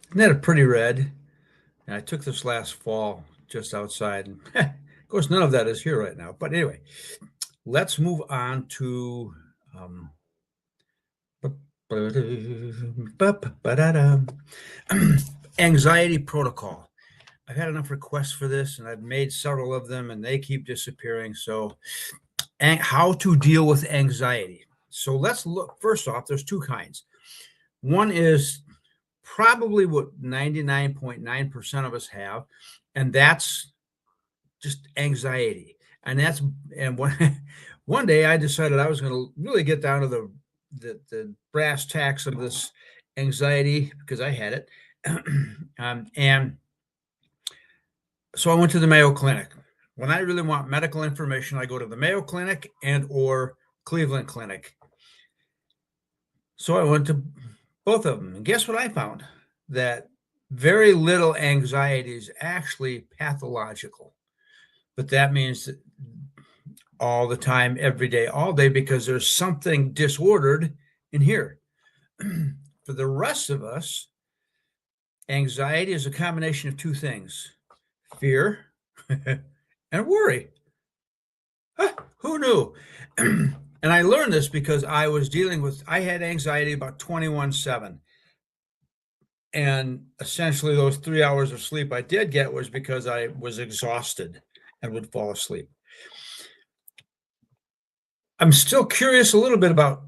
Isn't that a pretty red? And I took this last fall just outside. And of course, none of that is here right now. But anyway, let's move on to um, anxiety protocol. I've had enough requests for this, and I've made several of them, and they keep disappearing. So, how to deal with anxiety. So, let's look first off, there's two kinds. One is probably what 99.9% of us have, and that's just anxiety. And one day I decided I was going to really get down to the brass tacks of this anxiety because I had it. And so I went to the Mayo Clinic. When I really want medical information, I go to the Mayo Clinic and or Cleveland Clinic. So I went to both of them. And guess what I found? That very little anxiety is actually pathological. But that means that all the time, every day, all day, because there's something disordered in here. For the rest of us, anxiety is a combination of two things: fear and worry. Huh, who knew? And I learned this because I had anxiety about 21/7. And essentially, those 3 hours of sleep I did get was because I was exhausted and would fall asleep. I'm still curious a little bit about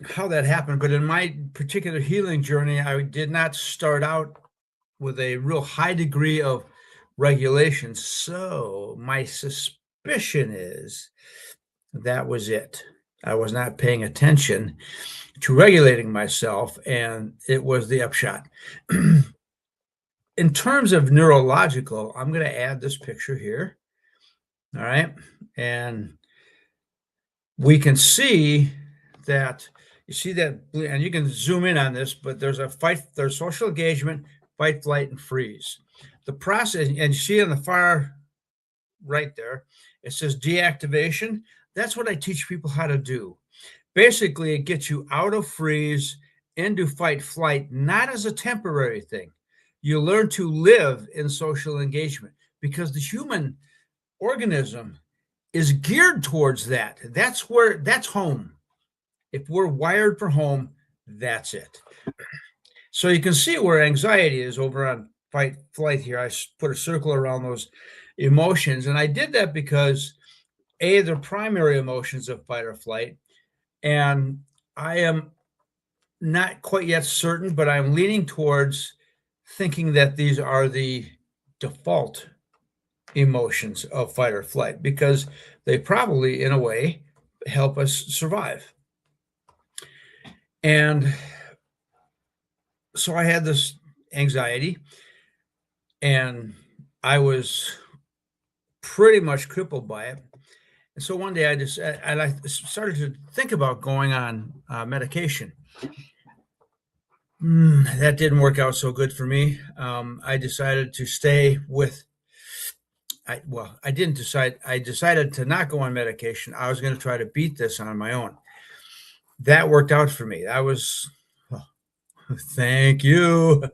how that happened, but in my particular healing journey, I did not start out with a real high degree of regulation. So my suspicion is that was it. I was not paying attention to regulating myself, and it was the upshot. In terms of neurological, I'm going to add this picture here. All right. And we can see that you see that, and you can zoom in on this, but there's social engagement, fight, flight, and freeze. The process, and you see on the far right there, it says deactivation. That's what I teach people how to do. Basically, it gets you out of freeze into fight, flight, not as a temporary thing. You learn to live in social engagement because the human organism is geared towards that. That's home. If we're wired for home, that's it. So you can see where anxiety is over on fight, flight here. I put a circle around those emotions. And I did that because they're primary emotions of fight or flight. And I am not quite yet certain, but I'm leaning towards thinking that these are the default emotions of fight or flight because they probably, in a way, help us survive. And so I had this anxiety, and I was pretty much crippled by it. And so one day I started to think about going on medication. That didn't work out so good for me. I decided to stay with. I didn't decide. I decided to not go on medication. I was going to try to beat this on my own. That worked out for me. Thank you.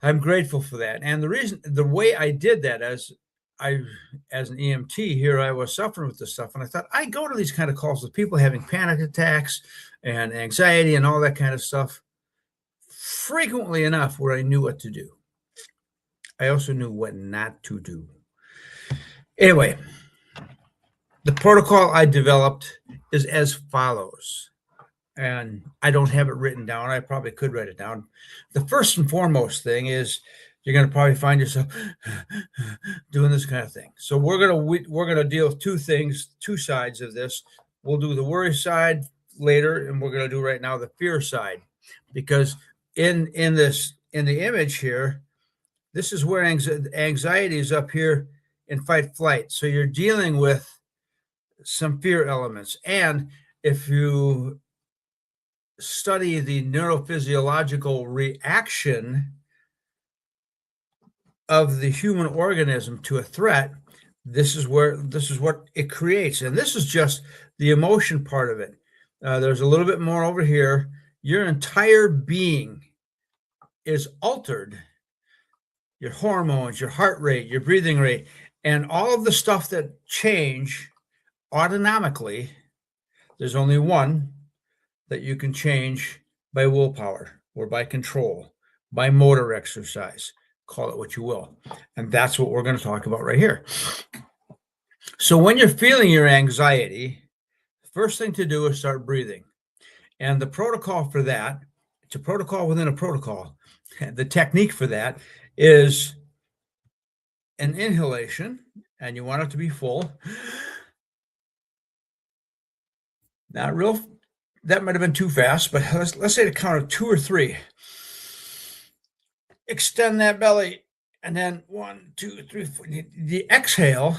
I'm grateful for that. And the way I did that, as an EMT here, I was suffering with this stuff, and I thought I go to these kind of calls with people having panic attacks and anxiety and all that kind of stuff frequently enough where I knew what to do. I also knew what not to do. Anyway, the protocol I developed is as follows, and I don't have it written down. I probably could write it down. The first and foremost thing is you're going to probably find yourself doing this kind of thing. So we're going to deal with two things, two sides of this. We'll do the worry side later, and we're going to do right now the fear side, because in the image here, this is where anxiety is up here in fight flight. So you're dealing with some fear elements. And if you study the neurophysiological reaction of the human organism to a threat, this is what it creates. And this is just the emotion part of it. There's a little bit more over here. Your entire being is altered, your hormones, your heart rate, your breathing rate, and all of the stuff that change autonomically, there's only one that you can change by willpower or by control, by motor exercise. Call it what you will. And that's what we're going to talk about right here. So when you're feeling your anxiety, first thing to do is start breathing. And the protocol for that, it's a protocol within a protocol. The technique for that is an inhalation, and you want it to be full. Not real, that might have been too fast, but let's say to count of 2 or 3. Extend that belly, and then 1, 2, 3, 4. The exhale,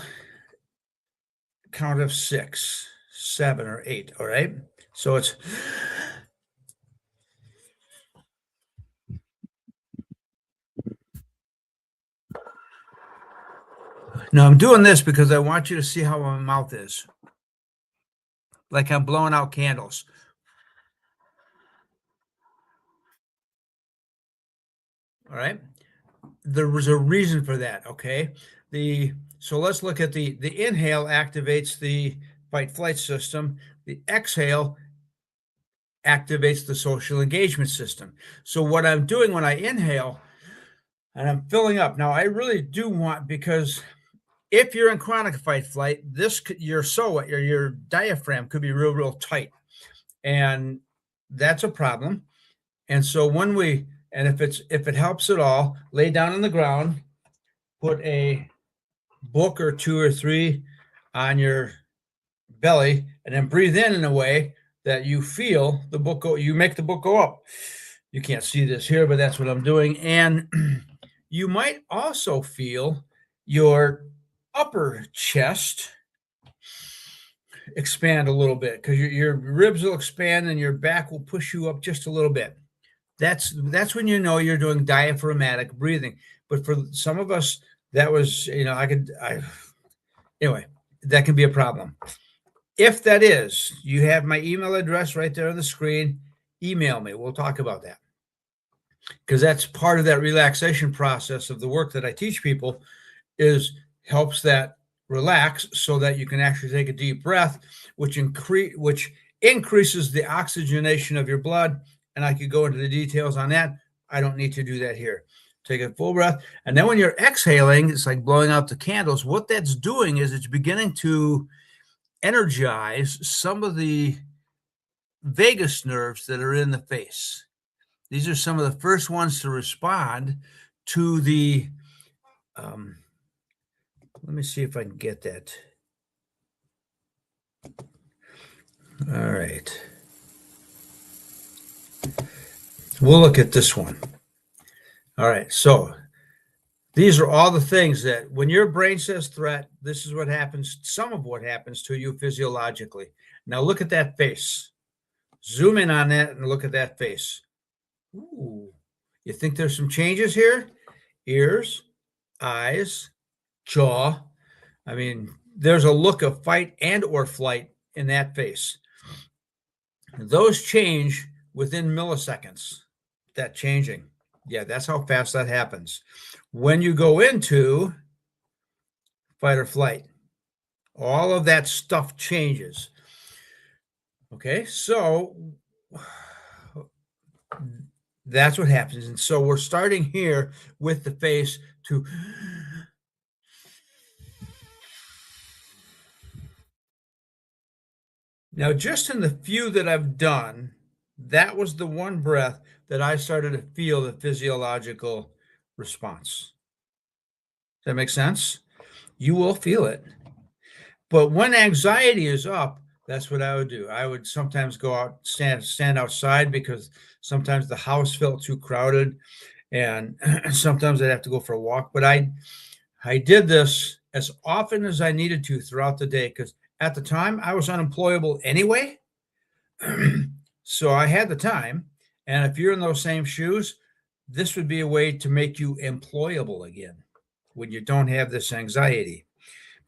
count of 6, 7, or 8. All right. So it's now I'm doing this because I want you to see how my mouth is. Like I'm blowing out candles. All right. There was a reason for that. Okay. So let's look at the inhale activates the fight flight system. The exhale activates the social engagement system. So what I'm doing when I inhale and I'm filling up, now I really do want, because if you're in chronic fight flight, your diaphragm could be real tight, and that's a problem. And so if it helps at all, lay down on the ground, put a book or 2 or 3 on your belly, and then breathe in a way that you feel the book go. You make the book go up. You can't see this here, but that's what I'm doing. And you might also feel your upper chest expand a little bit, because your ribs will expand and your back will push you up just a little bit. That's when you know you're doing diaphragmatic breathing. But for some of us, that was, anyway, that can be a problem. If that is, you have my email address right there on the screen. Email me. We'll talk about that, because that's part of that relaxation process of the work that I teach people, is helps that relax so that you can actually take a deep breath, which increases the oxygenation of your blood. And I could go into the details on that. I don't need to do that here. Take a full breath. And then when you're exhaling, it's like blowing out the candles. What that's doing is it's beginning to energize some of the vagus nerves that are in the face. These are some of the first ones to respond to the, let me see if I can get that. All right. We'll look at this one. All right. So these are all the things that when your brain says threat, this is what happens, some of what happens to you physiologically. Now look at that face. Zoom in on that and look at that face. Ooh. You think there's some changes here? Ears, eyes, jaw. I mean, there's a look of fight and or flight in that face. Those change within milliseconds, that changing. Yeah, that's how fast that happens. When you go into fight or flight, all of that stuff changes. Okay, so that's what happens. And so we're starting here with the face to now, just in the few that I've done, that was the one breath that I started to feel the physiological response. Does that make sense? You will feel it. But when anxiety is up, that's what I would do. I would sometimes go out, stand outside, because sometimes the house felt too crowded, and sometimes I'd have to go for a walk. But I did this as often as I needed to throughout the day, because at the time I was unemployable anyway. So I had the time. And if you're in those same shoes, this would be a way to make you employable again when you don't have this anxiety.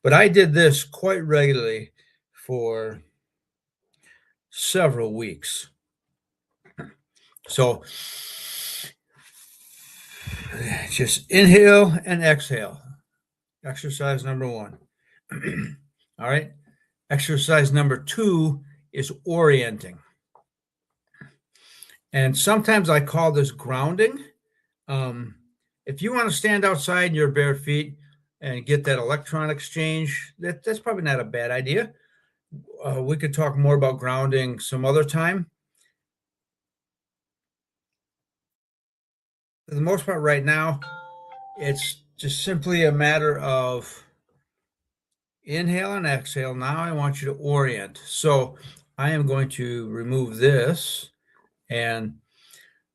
But I did this quite regularly for several weeks. So Just inhale and exhale. Exercise number 1. All right. Exercise number 2 is orienting. And sometimes I call this grounding. If you want to stand outside in your bare feet and get that electron exchange, that's probably not a bad idea. We could talk more about grounding some other time. For the most part right now, it's just simply a matter of inhale and exhale. Now I want you to orient. So I am going to remove this. And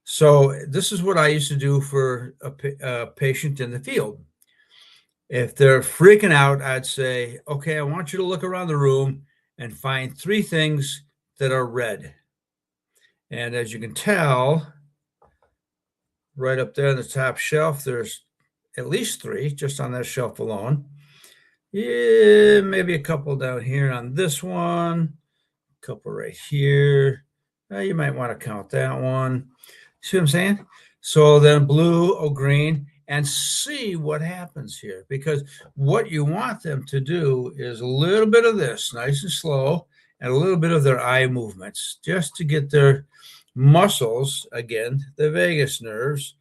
so this is what I used to do for a patient in the field. If they're freaking out, I'd say, okay, I want you to look around the room and find 3 things that are red. And as you can tell, right up there on the top shelf, there's at least 3 just on that shelf alone. Yeah, maybe a couple down here on this one, a couple right here. You might want to count that one. See what I'm saying? So then blue or green, and see what happens here, because what you want them to do is a little bit of this, nice and slow, and a little bit of their eye movements, just to get their muscles, again, the vagus nerves,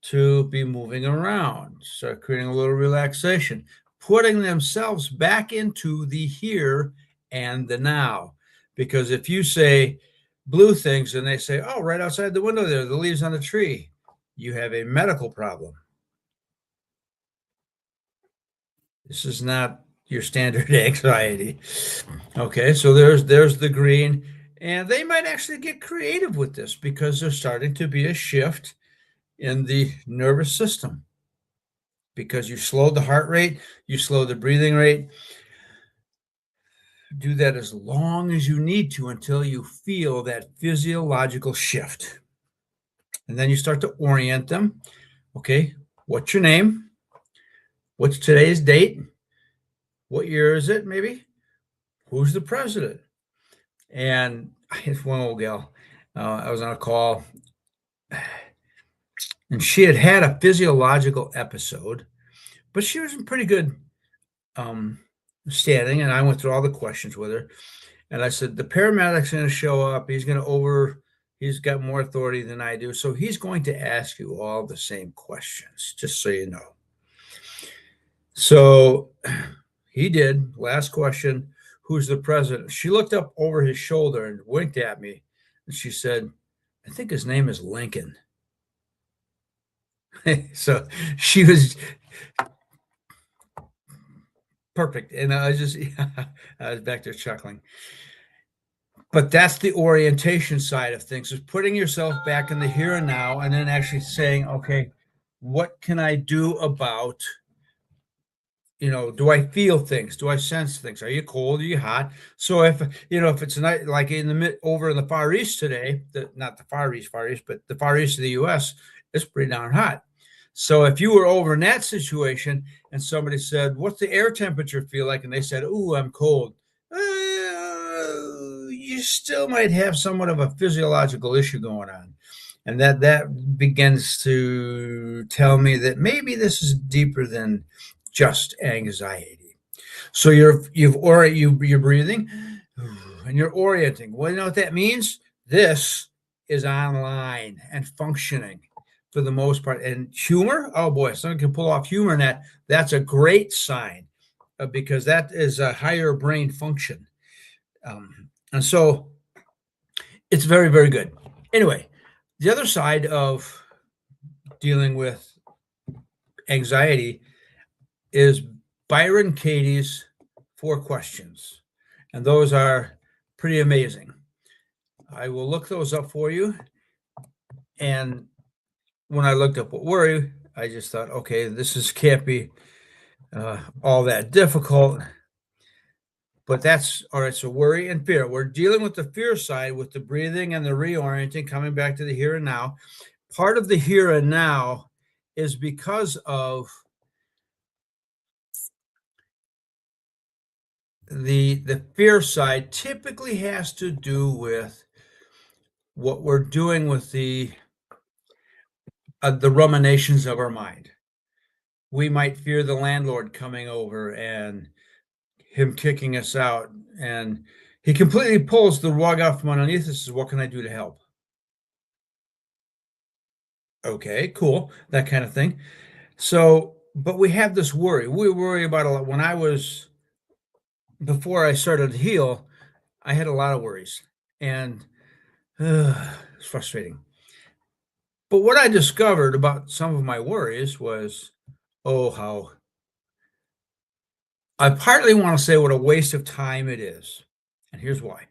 to be moving around. Start creating a little relaxation, putting themselves back into the here and the now. Because if you say blue things and they say, oh, right outside the window there, the leaves on the tree, you have a medical problem. This is not your standard anxiety. Okay, so there's the green, and they might actually get creative with this because there's starting to be a shift in the nervous system, because you slowed the heart rate, you slow the breathing rate. Do that as long as you need to until you feel that physiological shift. And then you start to orient them. Okay, what's your name? What's today's date? What year is it, maybe? Who's the president? And I had one old gal, I was on a call, and she had had a physiological episode, but she was in pretty good standing, and I went through all the questions with her. And I said, the paramedic's going to show up. He's got more authority than I do. So he's going to ask you all the same questions, just so you know. So he did. Last question, who's the president? She looked up over his shoulder and winked at me. And she said, I think his name is Lincoln. So she was perfect. And I was back there chuckling. But that's the orientation side of things, is putting yourself back in the here and now, and then actually saying, okay, what can I do about, do I feel things? Do I sense things? Are you cold? Are you hot? So if it's a night like over in the Far East today, not the Far East, but the Far East of the US, it's pretty darn hot. So if you were over in that situation and somebody said, what's the air temperature feel like? And they said, ooh, I'm cold. You still might have somewhat of a physiological issue going on. And that begins to tell me that maybe this is deeper than just anxiety. So you're breathing and you're orienting. Well, you know what that means? This is online and functioning for the most part. And humor, oh boy, someone can pull off humor in that. That's a great sign, because that is a higher brain function. And so it's very, very good. Anyway, the other side of dealing with anxiety is Byron Katie's 4 questions. And those are pretty amazing. I will look those up for you. And when I looked up what worry, I just thought, okay, can't be all that difficult. But that's all right. So worry and fear. We're dealing with the fear side with the breathing and the reorienting, coming back to the here and now. Part of the here and now is because of the fear side typically has to do with what we're doing with the the ruminations of our mind. We might fear the landlord coming over and him kicking us out, and he completely pulls the rug out from underneath us. Says, what can I do to help? Okay, cool, that kind of thing. So, but we have this worry. We worry about a lot. Before I started to heal, I had a lot of worries, and it's frustrating. But what I discovered about some of my worries was, oh, how I partly want to say what a waste of time it is. And here's why.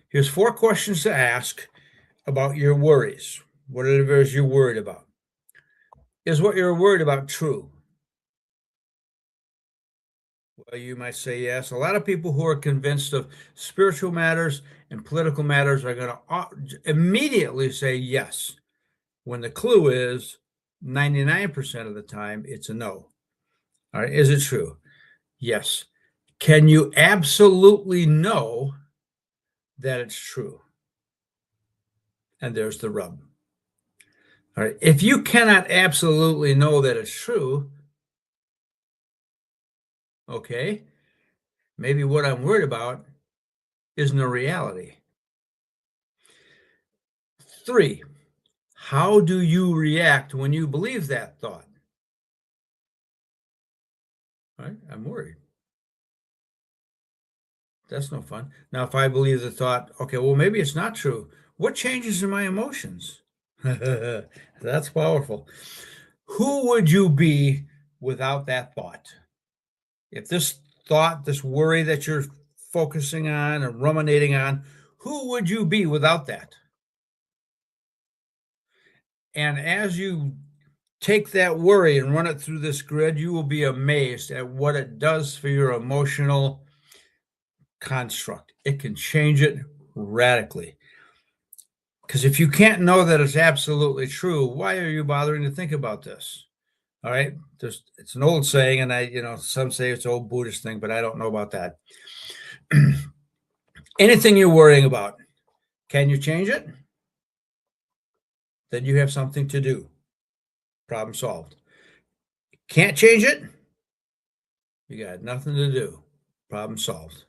Here's 4 questions to ask about your worries. Whatever it is you're worried about. Is what you're worried about true? Well, you might say yes. A lot of people who are convinced of spiritual matters and political matters are going to immediately say yes, when the clue is 99% of the time it's a no. All right. Is it true? Yes. Can you absolutely know that it's true? And there's the rub. All right. If you cannot absolutely know that it's true, okay, maybe what I'm worried about isn't a reality. 3, how do you react when you believe that thought? All right. I'm worried. That's no fun. Now, if I believe the thought, okay, well, maybe it's not true. What changes in my emotions? That's powerful. Who would you be without that thought? If this thought, this worry that you're focusing on and ruminating on, who would you be without that? And as you take that worry and run it through this grid, you will be amazed at what it does for your emotional construct. It can change it radically. Because if you can't know that it's absolutely true, why are you bothering to think about this? All right. It's an old saying, and some say it's an old Buddhist thing, but I don't know about that. Anything you're worrying about, can you change it? Then you have something to do. Problem solved. Can't change it? You got nothing to do. Problem solved.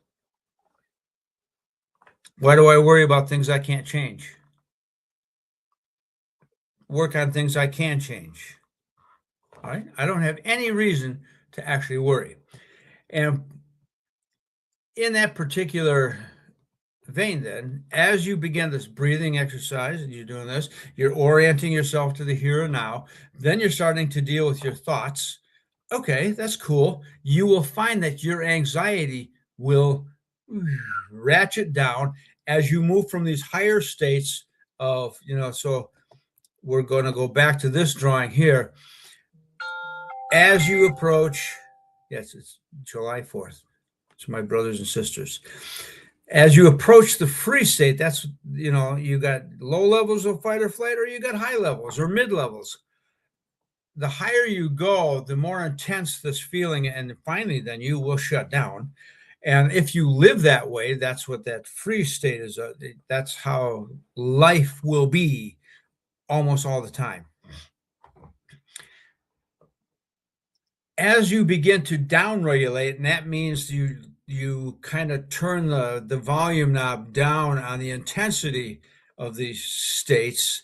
Why do I worry about things I can't change? Work on things I can change. All right. I don't have any reason to actually worry. And in that particular vein, then, as you begin this breathing exercise and you're doing this, you're orienting yourself to the here and now, then you're starting to deal with your thoughts. Okay, that's cool. You will find that your anxiety will ratchet down as you move from these higher states of, so we're going to go back to this drawing here. As you approach, yes, it's July 4th. It's my brothers and sisters. As you approach the free state, that's, you got low levels of fight or flight, or you got high levels or mid levels. The higher you go, the more intense this feeling, and finally, then you will shut down. And if you live that way, that's what that free state is. That's how life will be almost all the time. As you begin to downregulate, and that means you kind of turn the volume knob down on the intensity of these states.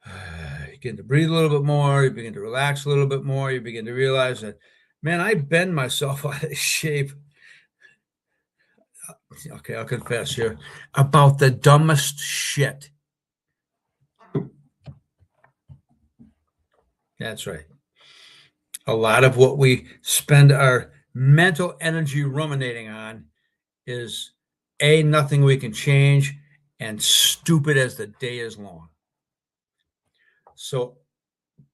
You begin to breathe a little bit more, you begin to relax a little bit more, you begin to realize that, man, I bend myself out of shape. Okay, I'll confess here about the dumbest shit. That's right. A lot of what we spend our mental energy ruminating on is nothing we can change, and stupid as the day is long. So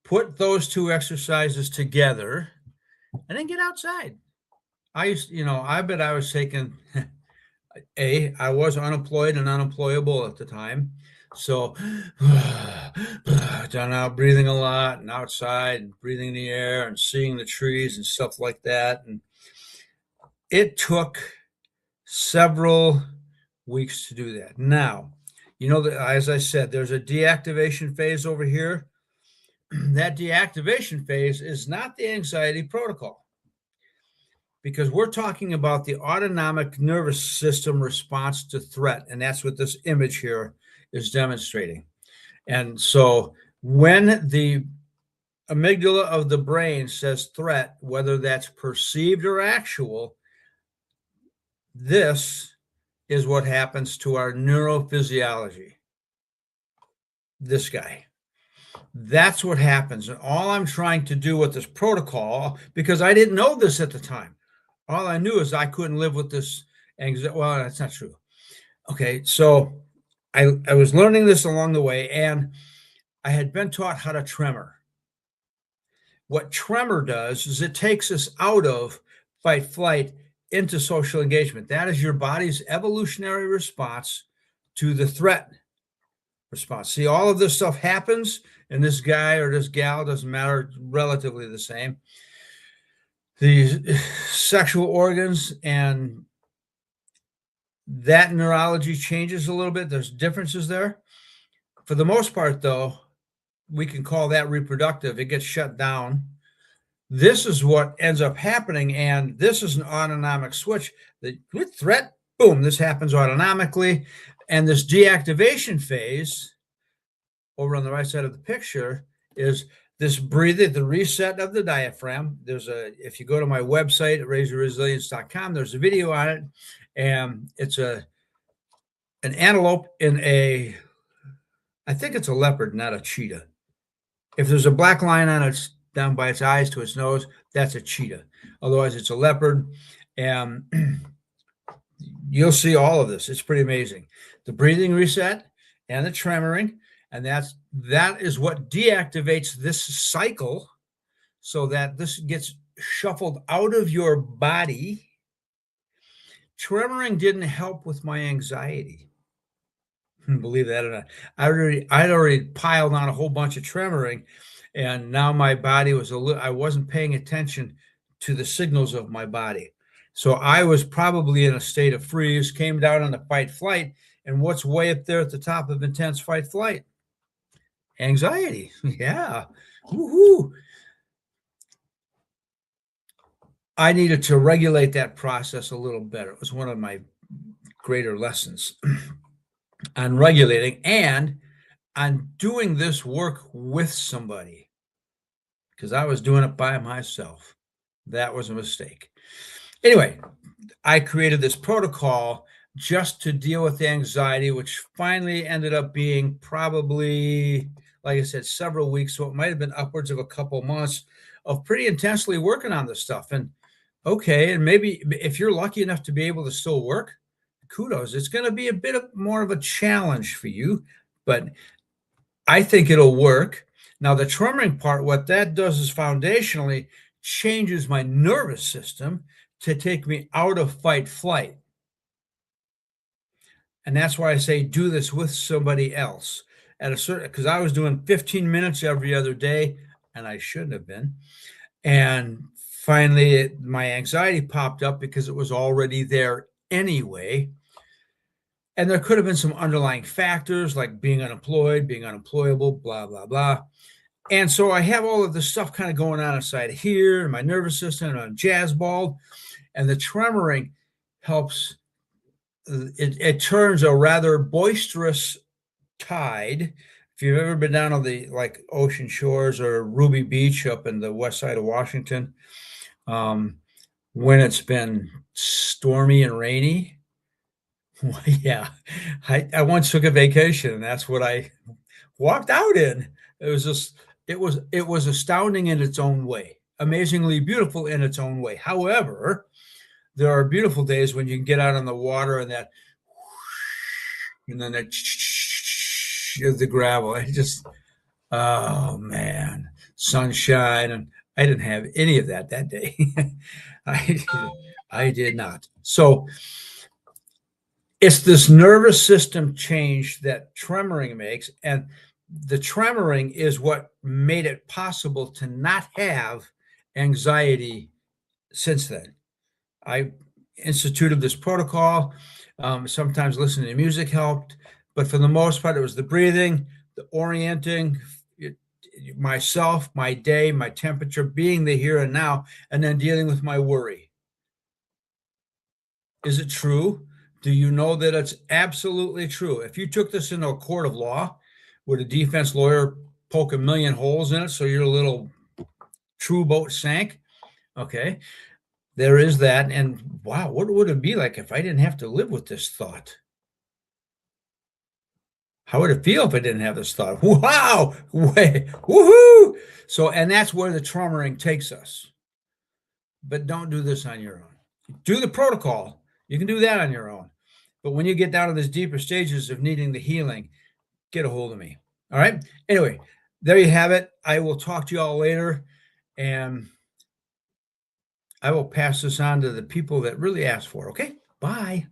put those 2 exercises together and then get outside. I bet I was taking, I was unemployed and unemployable at the time. So done out breathing a lot and outside and breathing the air and seeing the trees and stuff like that. And it took several weeks to do that. Now, as I said, there's a deactivation phase over here. that deactivation phase is not the anxiety protocol, because we're talking about the autonomic nervous system response to threat. And that's what this image here is demonstrating. And so when the amygdala of the brain says threat, whether that's perceived or actual, this is what happens to our neurophysiology. This guy. That's what happens. And all I'm trying to do with this protocol, because I didn't know this at the time, all I knew is I couldn't live with this anxiety. Well, that's not true. Okay, so I was learning this along the way, and I had been taught how to tremor. What tremor does is it takes us out of fight flight into social engagement. That is your body's evolutionary response to the threat response. See, all of this stuff happens, and this guy or this gal, doesn't matter, relatively the same. The sexual organs and that neurology changes a little bit. There's differences there. For the most part, though, we can call that reproductive. It gets shut down. This is what ends up happening, and this is an autonomic switch. The threat, boom, this happens autonomically. And this deactivation phase over on the right side of the picture is this breathing, the reset of the diaphragm. If you go to my website at raiseyourresilience.com, there's a video on it, and it's an antelope I think it's a leopard, not a cheetah. If there's a black line on it down by its eyes to its nose, that's a cheetah. Otherwise, it's a leopard. And you'll see all of this. It's pretty amazing. The breathing reset and the tremoring, and that is what deactivates this cycle so that this gets shuffled out of your body. Tremoring didn't help with my anxiety. Believe that or not. I'd already piled on a whole bunch of tremoring, and now my body was I wasn't paying attention to the signals of my body. So I was probably in a state of freeze, came down on the fight flight, and what's way up there at the top of intense fight flight? Anxiety. Yeah. Woohoo. I needed to regulate that process a little better. It was one of my greater lessons on regulating and on doing this work with somebody, because I was doing it by myself. That was a mistake. Anyway, I created this protocol just to deal with the anxiety, which finally ended up being probably, like I said, several weeks. So it might have been upwards of a couple months of pretty intensely working on this stuff. And okay, and maybe if you're lucky enough to be able to still work, kudos. It's going to be a bit more of a challenge for you, but I think it'll work. Now, the tremoring part, what that does is foundationally changes my nervous system to take me out of fight flight. And that's why I say do this with somebody else because I was doing 15 minutes every other day, and I shouldn't have been. And finally, my anxiety popped up because it was already there anyway. And there could have been some underlying factors like being unemployed, being unemployable, blah, blah, blah. And so I have all of this stuff kind of going on inside here, in my nervous system, and I'm jazzballed. And the tremoring helps. It turns a rather boisterous tide. If you've ever been down on the ocean shores or Ruby Beach up in the west side of Washington, when it's been stormy and rainy, yeah, I once took a vacation, and that's what I walked out in. It was astounding in its own way, amazingly beautiful in its own way. However, there are beautiful days when you can get out on the water and that, and then that the gravel. Oh man, sunshine, and I didn't have any of that day. I did not. So it's this nervous system change that tremoring makes, and the tremoring is what made it possible to not have anxiety since then. I instituted this protocol. Sometimes listening to music helped, but for the most part, it was the breathing, the orienting, myself, my day, my temperature, being the here and now, and then dealing with my worry. Is it true? Do you know that it's absolutely true? If you took this into a court of law, would a defense lawyer poke a million holes in it so your little true boat sank? Okay, there is that. And wow, what would it be like if I didn't have to live with this thought? How would it feel if I didn't have this thought? Wow, way, woohoo! So, and that's where the trauma ring takes us. But don't do this on your own. Do the protocol. You can do that on your own. But when you get down to those deeper stages of needing the healing, get a hold of me. All right. Anyway, there you have it. I will talk to you all later. And I will pass this on to the people that really asked for it. Okay. Bye.